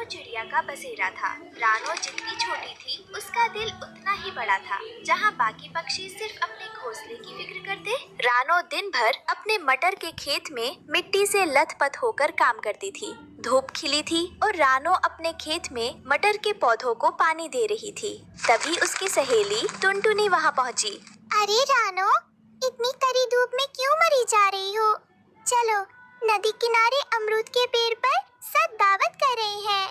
रानो चिड़िया का बसेरा था। रानो जितनी छोटी थी उसका दिल उतना ही बड़ा था। जहाँ बाकी पक्षी सिर्फ अपने घोंसले की फिक्र करते, रानो दिन भर अपने मटर के खेत में मिट्टी से लथपथ होकर काम करती थी। धूप खिली थी और रानो अपने खेत में मटर के पौधों को पानी दे रही थी। तभी उसकी सहेली टुनटुनी वहाँ पहुँची। अरे रानो, इतनी कड़ी धूप में क्यों मरी जा रही हो? चलो नदी किनारे अमरूद के पेड़ पर सब दावत कर रहे हैं।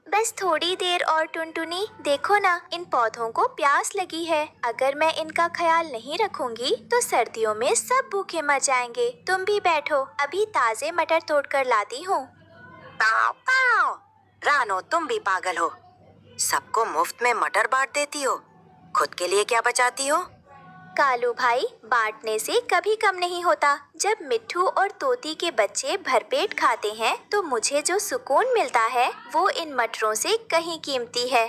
बस थोड़ी देर और टुनटुनी, देखो ना, इन पौधों को प्यास लगी है। अगर मैं इनका ख्याल नहीं रखूंगी तो सर्दियों में सब भूखे मर जाएंगे। तुम भी बैठो, अभी ताजे मटर तोड़कर लाती हूँ। ताव ताव। रानो, तुम भी पागल हो। सबको मुफ्त में मटर बांट देती हो, खुद के लिए क्या बचाती हो? कालू भाई, बांटने से कभी कम नहीं होता। जब मिट्ठू और तोती के बच्चे भरपेट खाते हैं तो मुझे जो सुकून मिलता है वो इन मटरों से कहीं कीमती है।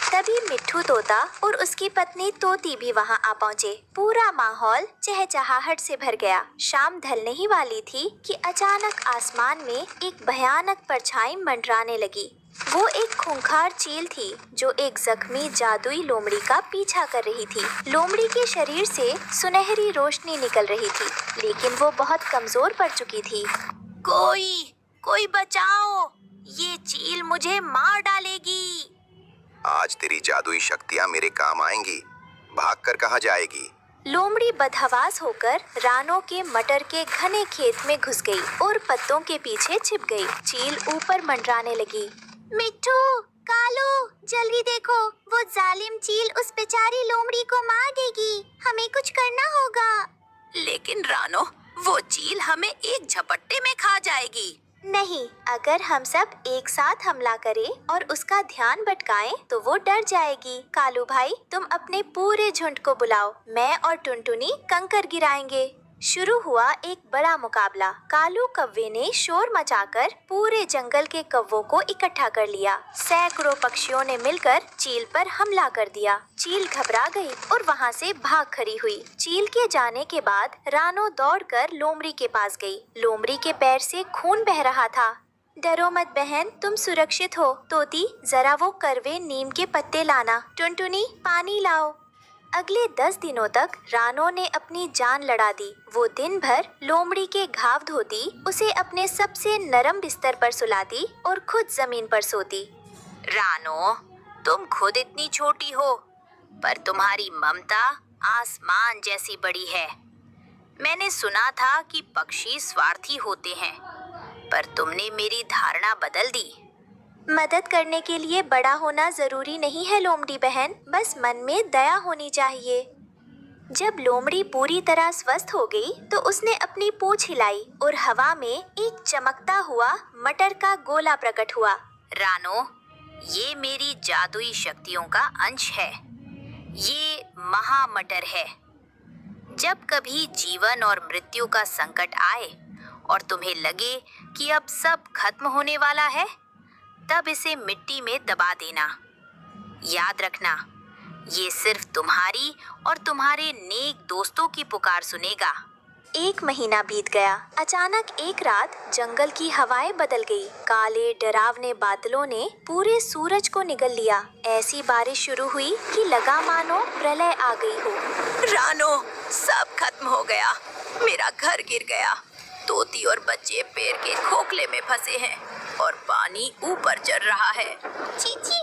तभी मिट्ठू तोता और उसकी पत्नी तोती भी वहां आ पहुंचे। पूरा माहौल चहचहाहट से भर गया। शाम ढलने ही वाली थी कि अचानक आसमान में एक भयानक परछाई मंडराने लगी। वो एक खूंखार चील थी जो एक जख्मी जादुई लोमड़ी का पीछा कर रही थी। लोमड़ी के शरीर से सुनहरी रोशनी निकल रही थी, लेकिन वो बहुत कमजोर पड़ चुकी थी। कोई बचाओ, ये चील मुझे मार डालेगी। आज तेरी जादुई शक्तियाँ मेरे काम आएंगी। भागकर कहाँ जाएगी? लोमड़ी बदहवास होकर रानो के मटर के घने खेत में घुस गई और पत्तों के पीछे छिप गई। चील ऊपर मंडराने लगी। मिट्ठू, कालू, जल्दी देखो, वो जालिम चील उस बेचारी लोमड़ी को मार देगी। हमें कुछ करना होगा। लेकिन रानो, वो चील हमें एक झपट्टे में खा जाएगी। नहीं, अगर हम सब एक साथ हमला करें और उसका ध्यान भटकाएं तो वो डर जाएगी। कालू भाई, तुम अपने पूरे झुंड को बुलाओ, मैं और टुनटुनी कंकर गिराएंगे। शुरू हुआ एक बड़ा मुकाबला। कालू कव्वे ने शोर मचाकर पूरे जंगल के कव्वों को इकट्ठा कर लिया। सैकड़ों पक्षियों ने मिलकर चील पर हमला कर दिया। चील घबरा गई और वहां से भाग खड़ी हुई। चील के जाने के बाद रानो दौड़कर लोमड़ी के पास गई। लोमड़ी के पैर से खून बह रहा था। डरो मत बहन, तुम सुरक्षित हो। तोती, जरा वो करवे नीम के पत्ते लाना। टुनटुनी, पानी लाओ। अगले 10 दिनों तक रानो ने अपनी जान लड़ा दी। वो दिन भर लोमड़ी के घाव धोती, उसे अपने सबसे नरम बिस्तर पर सुलाती और खुद जमीन पर सोती। रानो, तुम खुद इतनी छोटी हो, पर तुम्हारी ममता आसमान जैसी बड़ी है। मैंने सुना था कि पक्षी स्वार्थी होते हैं, पर तुमने मेरी धारणा बदल दी। मदद करने के लिए बड़ा होना जरूरी नहीं है लोमड़ी बहन, बस मन में दया होनी चाहिए। जब लोमड़ी पूरी तरह स्वस्थ हो गई तो उसने अपनी पूंछ हिलाई और हवा में एक चमकता हुआ मटर का गोला प्रकट हुआ। रानो, ये मेरी जादुई शक्तियों का अंश है। ये महामटर है। जब कभी जीवन और मृत्यु का संकट आए और तुम्हें लगे कि अब सब खत्म होने वाला है, तब इसे मिट्टी में दबा देना। याद रखना, ये सिर्फ तुम्हारी और तुम्हारे नेक दोस्तों की पुकार सुनेगा। 1 महीना बीत गया। अचानक एक रात जंगल की हवाएं बदल गई। काले डरावने बादलों ने पूरे सूरज को निगल लिया। ऐसी बारिश शुरू हुई कि लगा मानो प्रलय आ गई हो। रानो, सब खत्म हो गया। मेरा घर गिर गया। तोती और बच्चे पेड़ के खोखले में फंसे हैं और पानी ऊपर चढ़ रहा है। चीची,